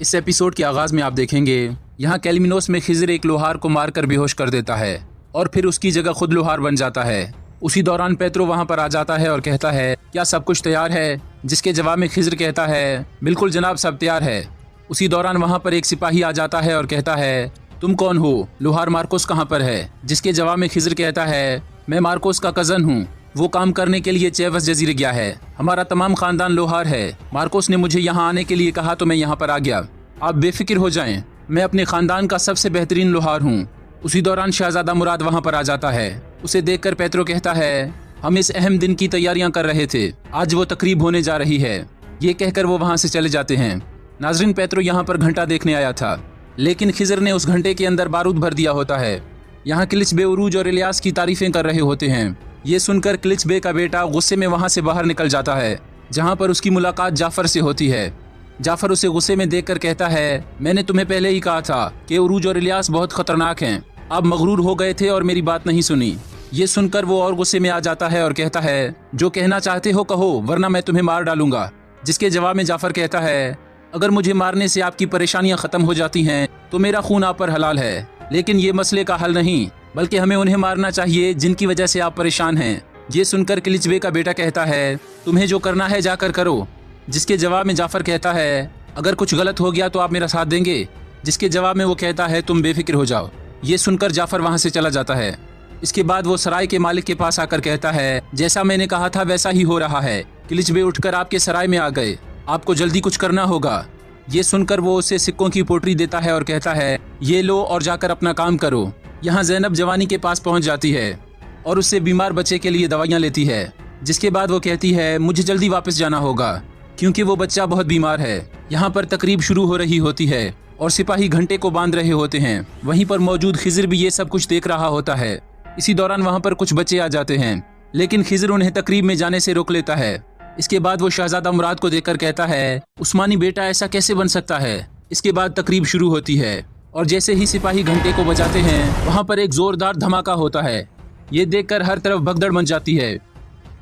इस एपिसोड के आगाज में आप देखेंगे यहाँ कैलमिनोस में खिज़र एक लोहार को मारकर बेहोश कर देता है और फिर उसकी जगह खुद लोहार बन जाता है। उसी दौरान पेत्रो वहाँ पर आ जाता है और कहता है, क्या सब कुछ तैयार है? जिसके जवाब में खिज़र कहता है, बिल्कुल जनाब, सब तैयार है। उसी दौरान वहाँ पर एक सिपाही आ जाता है और कहता है, तुम कौन हो? लोहार मार्कोस कहाँ पर है? जिसके जवाब में खिज़र कहता है, मैं मार्कोस का कज़न हूँ। वो काम करने के लिए चेवस जजीरे गया है। हमारा तमाम खानदान लोहार है। मार्कोस ने मुझे यहाँ आने के लिए कहा तो मैं यहाँ पर आ गया। आप बेफिक्र हो जाएं, मैं अपने खानदान का सबसे बेहतरीन लोहार हूँ। उसी दौरान शहजादा मुराद वहाँ पर आ जाता है। उसे देखकर पेत्रो कहता है, हम इस अहम दिन की तैयारियां कर रहे थे, आज वो तकरीब होने जा रही है। ये कहकर वो वहाँ से चले जाते हैं। नाजरीन, पेत्रो यहाँ पर घंटा देखने आया था, लेकिन खिज़र ने उस घंटे के अंदर बारूद भर दिया होता है। यहाँ किलिच उरूज और इलियास की तारीफें कर रहे होते हैं। ये सुनकर किलिच बे का बेटा गुस्से में वहाँ से बाहर निकल जाता है, जहाँ पर उसकी मुलाकात जाफर से होती है। जाफर उसे गुस्से में देखकर कहता है, मैंने तुम्हें पहले ही कहा था कि उरूज और इलियास बहुत खतरनाक हैं। आप मगरूर हो गए थे और मेरी बात नहीं सुनी। ये सुनकर वो और गुस्से में आ जाता है और कहता है, जो कहना चाहते हो कहो, वरना मैं तुम्हें मार डालूंगा। जिसके जवाब में जाफर कहता है, अगर मुझे मारने से आपकी परेशानियां खत्म हो जाती हैं तो मेरा खून आप पर हलाल है, लेकिन ये मसले का हल नहीं, बल्कि हमें उन्हें मारना चाहिए जिनकी वजह से आप परेशान हैं। ये सुनकर किलिच बे का बेटा कहता है, तुम्हें जो करना है जाकर करो। जिसके जवाब में जाफर कहता है, अगर कुछ गलत हो गया तो आप मेरा साथ देंगे? जिसके जवाब में वो कहता है, तुम बेफिक्र हो जाओ। ये सुनकर जाफर वहाँ से चला जाता है। इसके बाद वो सराय के मालिक के पास आकर कहता है, जैसा मैंने कहा था वैसा ही हो रहा है। किलिच बे उठकर आपके सराय में आ गए, आपको जल्दी कुछ करना होगा। ये सुनकर वो उसे सिक्कों की पोटली देता है और कहता है, ये लो और जाकर अपना काम करो। यहाँ ज़ैनब जवानी के पास पहुँच जाती है और उससे बीमार बच्चे के लिए दवाइयाँ लेती है। जिसके बाद वो कहती है, मुझे जल्दी वापस जाना होगा क्योंकि वो बच्चा बहुत बीमार है। यहाँ पर तकरीब शुरू हो रही होती है और सिपाही घंटे को बांध रहे होते हैं। वहीं पर मौजूद खिज़र भी ये सब कुछ देख रहा होता है। इसी दौरान वहाँ पर कुछ बच्चे आ जाते हैं, लेकिन खिज़र उन्हें तकरीब में जाने से रोक लेता है। इसके बाद वो शहजादा मुराद को देखकर कहता है, उस्मानी बेटा ऐसा कैसे बन सकता है? इसके बाद तकरीब शुरू होती है और जैसे ही सिपाही घंटे को बजाते हैं वहाँ पर एक जोरदार धमाका होता है। ये देखकर हर तरफ भगदड़ मच जाती है।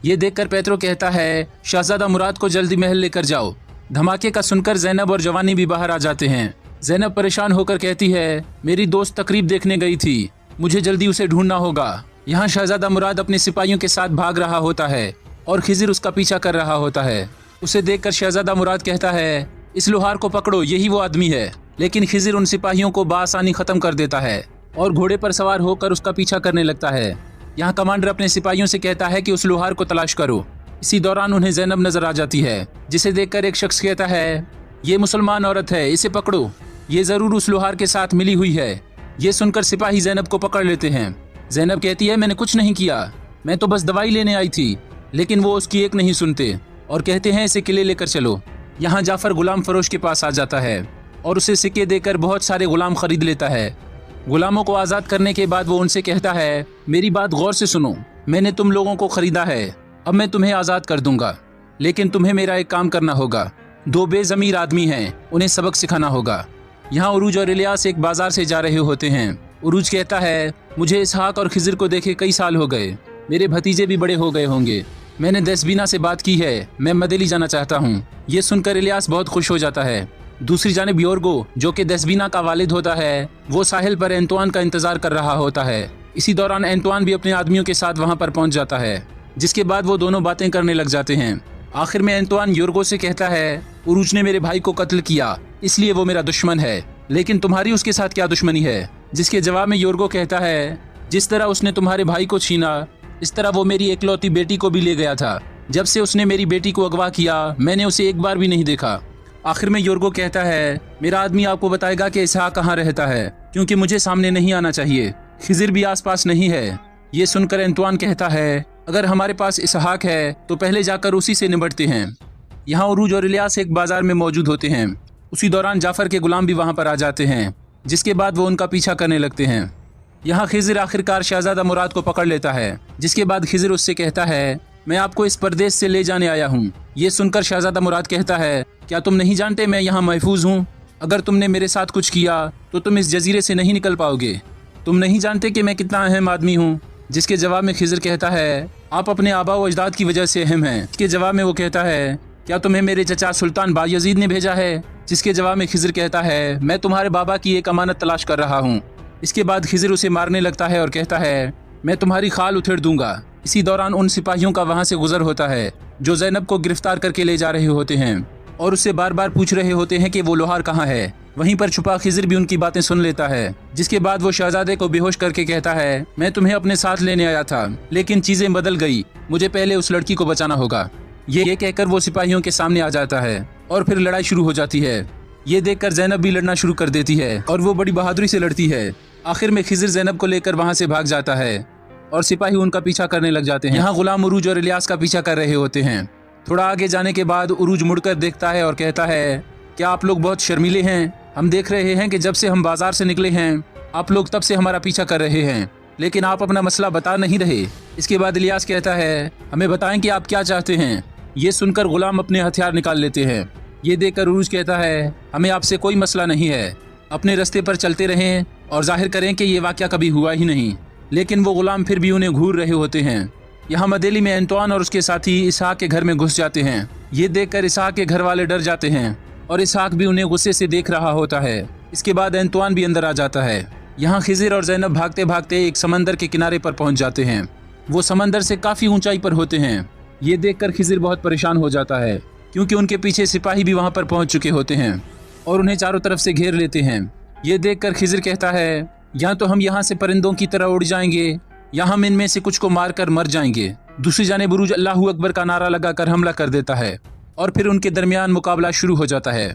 ये देखकर पेत्रो कहता है, शहजादा मुराद को जल्दी महल लेकर जाओ। धमाके का सुनकर ज़ैनब और जवानी भी बाहर आ जाते हैं। ज़ैनब परेशान होकर कहती है, मेरी दोस्त तकरीब देखने गई थी, मुझे जल्दी उसे ढूंढना होगा। यहाँ शहजादा मुराद अपने सिपाहियों के साथ भाग रहा होता है और खिज़र उसका पीछा कर रहा होता है। उसे देखकर शहजादा मुराद कहता है, इस लोहार को पकड़ो, यही वो आदमी है। लेकिन खिज़र उन सिपाहियों को बासानी खत्म कर देता है और घोड़े पर सवार होकर उसका पीछा करने लगता है। यहाँ कमांडर अपने सिपाहियों से कहता है कि उस लोहार को तलाश करो। इसी दौरान उन्हें ज़ैनब नजर आ जाती है, जिसे देखकर एक शख्स कहता है, ये मुसलमान औरत है, इसे पकड़ो, ये जरूर उस लोहार के साथ मिली हुई है। ये सुनकर सिपाही ज़ैनब को पकड़ लेते हैं। ज़ैनब कहती है, मैंने कुछ नहीं किया, मैं तो बस दवाई लेने आई थी। लेकिन वो उसकी एक नहीं सुनते और कहते हैं, इसे किले लेकर चलो। यहाँ जाफर गुलाम फरोश के पास आ जाता है और उसे सिक्के देकर बहुत सारे गुलाम खरीद लेता है। गुलामों को आज़ाद करने के बाद वो उनसे कहता है, मेरी बात गौर से सुनो, मैंने तुम लोगों को खरीदा है, अब मैं तुम्हें आज़ाद कर दूंगा, लेकिन तुम्हें मेरा एक काम करना होगा। दो बेज़मीर आदमी हैं, उन्हें सबक सिखाना होगा। यहाँ उरूज और इलियास एक बाजार से जा रहे होते हैं। उरूज कहता है, मुझे इसहाक और खिज़र को देखे कई साल हो गए, मेरे भतीजे भी बड़े हो गए होंगे। मैंने दसबीना से बात की है, मैं मदेली जाना चाहता हूँ। ये सुनकर इलियास बहुत खुश हो जाता है। दूसरी जानिब योर्गो, जो कि दसबीना का वालिद होता है, वो साहिल पर एंतवान का इंतजार कर रहा होता है। इसी दौरान एंतवान भी अपने आदमियों के साथ वहाँ पर पहुँच जाता है, जिसके बाद वो दोनों बातें करने लग जाते हैं। आखिर में एंतवान योर्गो से कहता है, उरूज ने मेरे भाई को कत्ल किया, इसलिए वो मेरा दुश्मन है, लेकिन तुम्हारी उसके साथ क्या दुश्मनी है? जिसके जवाब में योर्गो कहता है, जिस तरह उसने तुम्हारे भाई को छीना, इस तरह वो मेरी इकलौती बेटी को भी ले गया था। जब से उसने मेरी बेटी को अगवा किया, मैंने उसे एक बार भी नहीं देखा। आखिर में योर्गो कहता है, मेरा आदमी आपको बताएगा कि इसहाक कहाँ रहता है, क्योंकि मुझे सामने नहीं आना चाहिए। खिज़र भी आसपास नहीं है। ये सुनकर एंतवान कहता है, अगर हमारे पास इसहाक है तो पहले जाकर उसी से निपटते हैं। यहाँ उरूज और इलियास एक बाजार में मौजूद होते हैं। उसी दौरान जाफर के गुलाम भी वहाँ पर आ जाते हैं, जिसके बाद वो उनका पीछा करने लगते हैं। यहाँ खिज़र आखिरकार शहजादा मुराद को पकड़ लेता है, जिसके बाद खिज़र उससे कहता है, मैं आपको इस परदेश से ले जाने आया हूँ। ये सुनकर शहजादा मुराद कहता है, क्या तुम नहीं जानते मैं यहाँ महफूज हूँ? अगर तुमने मेरे साथ कुछ किया तो तुम इस जजीरे से नहीं निकल पाओगे। तुम नहीं जानते कि मैं कितना अहम आदमी हूँ? जिसके जवाब में खिज़र कहता है, आप अपने आबा व अजदाद की वजह से अहम हैं। इसके जवाब में वो कहता है, क्या तुम्हें मेरे चचा सुल्तान बायजीद ने भेजा है? जिसके जवाब में खिज़र कहता है, मैं तुम्हारे बाबा की एक अमानत तलाश कर रहा हूँ। इसके बाद खिज़र उसे मारने लगता है और कहता है, मैं तुम्हारी खाल उधेड़ दूंगा। इसी दौरान उन सिपाहियों का वहाँ से गुजर होता है जो ज़ैनब को गिरफ्तार करके ले जा रहे होते हैं और उससे बार बार पूछ रहे होते हैं कि वो लोहार कहाँ है। वहीं पर छुपा खिज़र भी उनकी बातें सुन लेता है, जिसके बाद वो शहजादे को बेहोश करके कहता है, मैं तुम्हें अपने साथ लेने आया था, लेकिन चीजें बदल गई, मुझे पहले उस लड़की को बचाना होगा। ये कहकर वो सिपाहियों के सामने आ जाता है और फिर लड़ाई शुरू हो जाती है। ये देखकर ज़ैनब भी लड़ना शुरू कर देती है और वो बड़ी बहादुरी से लड़ती है। आखिर में खिज़र ज़ैनब को लेकर वहाँ से भाग जाता है और सिपाही उनका पीछा करने लग जाते हैं। यहाँ गुलाम उरूज और इलियास का पीछा कर रहे होते हैं। थोड़ा आगे जाने के बाद उरूज मुड़कर देखता है और कहता है, क्या आप लोग बहुत शर्मीले हैं? हम देख रहे हैं कि जब से हम बाजार से निकले हैं आप लोग तब से हमारा पीछा कर रहे हैं, लेकिन आप अपना मसला बता नहीं रहे। इसके बाद इलियास कहता है, हमें बताएं कि आप क्या चाहते हैं। ये सुनकर गुलाम अपने हथियार निकाल लेते हैं। ये देखकर उरूज कहता है, हमें आपसे कोई मसला नहीं है, अपने रास्ते पर चलते रहें और जाहिर करें कि ये वाक़या कभी हुआ ही नहीं। लेकिन वो गुलाम फिर भी उन्हें घूर रहे होते हैं। यहाँ मदेली में एंतवान और उसके साथी इसहाक के घर में घुस जाते हैं। ये देखकर इसहाक के घर वाले डर जाते हैं और इसहाक भी उन्हें गुस्से से देख रहा होता है। इसके बाद एंतवान भी अंदर आ जाता है। यहाँ खिज़र और ज़ैनब भागते भागते एक समंदर के किनारे पर पहुंच जाते हैं। वो समंदर से काफ़ी ऊंचाई पर होते हैं। ये देखकर खिज़र बहुत परेशान हो जाता है, क्योंकि उनके पीछे सिपाही भी वहाँ पर पहुँच चुके होते हैं और उन्हें चारों तरफ से घेर लेते हैं। ये देखकर खिज़र कहता है, या तो हम यहाँ से परिंदों की तरह उड़ जाएंगे या हम इनमें से कुछ को मारकर मर जाएंगे। दूसरी जानिब उरूज अल्लाहू अकबर का नारा लगाकर हमला कर देता है और फिर उनके दरमियान मुकाबला शुरू हो जाता है।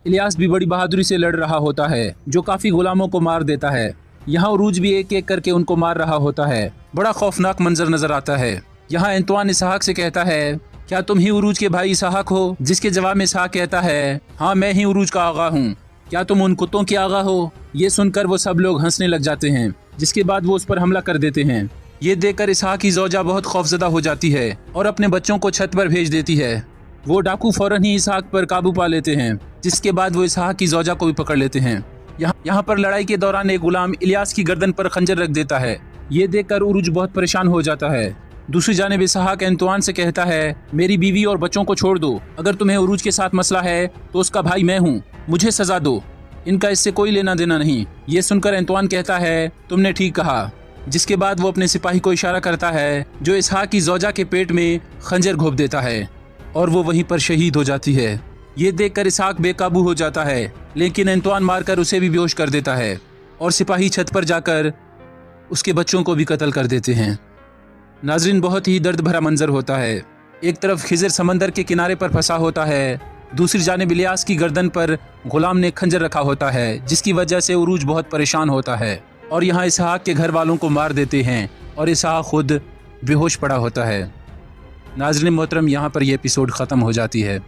इलियास भी बड़ी बहादुरी से लड़ रहा होता है, जो काफ़ी गुलामों को मार देता है। यहाँ उरूज भी एक एक करके उनको मार रहा होता है। बड़ा खौफनाक मंजर नजर आता है। यहाँ एंतवान इसहाक से कहता है, क्या तुम ही उरूज के भाई इसहाक हो? जिसके जवाब में इसहाक कहता है, हाँ मैं ही उरूज का आगा हूँ। क्या तुम उन कुत्तों के आगा हो? ये सुनकर वो सब लोग हंसने लग जाते हैं, जिसके बाद वो उस पर हमला कर देते हैं। ये देखकर इसहाक की ज़ौजा बहुत खौफजदा हो जाती है और अपने बच्चों को छत पर भेज देती है। वो डाकू फौरन ही इसहाक पर काबू पा लेते हैं, जिसके बाद वो इसहाक की ज़ौजा को भी पकड़ लेते हैं। यहाँ पर लड़ाई के दौरान एक गुलाम इलियास की गर्दन पर खंजर रख देता है। ये देखकर उरूज बहुत परेशान हो जाता है। दूसरी जानिब इसहाक एंतवान से कहता है, मेरी बीवी और बच्चों को छोड़ दो। अगर तुम्हें उरूज के साथ मसला है तो उसका भाई मैं हूँ, मुझे सजा दो, इनका इससे कोई लेना देना नहीं। ये सुनकर एंतवान कहता है, तुमने ठीक कहा। जिसके बाद वो अपने सिपाही को इशारा करता है, जो इसहाक की ज़ौजा के पेट में खंजर घोंप देता है और वो वहीं पर शहीद हो जाती है। ये देखकर इसहाक बेकाबू हो जाता है, लेकिन एंतवान मारकर उसे भी बेहोश कर देता है और सिपाही छत पर जाकर उसके बच्चों को भी कत्ल कर देते हैं। नाजरीन, बहुत ही दर्द भरा मंजर होता है। एक तरफ खिज़र समंदर के किनारे पर फंसा होता है, दूसरी जानिब इलियास की गर्दन पर गुलाम ने खंजर रखा होता है, जिसकी वजह से उरूज बहुत परेशान होता है और यहाँ इसहाक के घर वालों को मार देते हैं और इसहाक खुद बेहोश पड़ा होता है। नाज़रीन मोहतरम, यहाँ पर यह एपिसोड ख़त्म हो जाती है।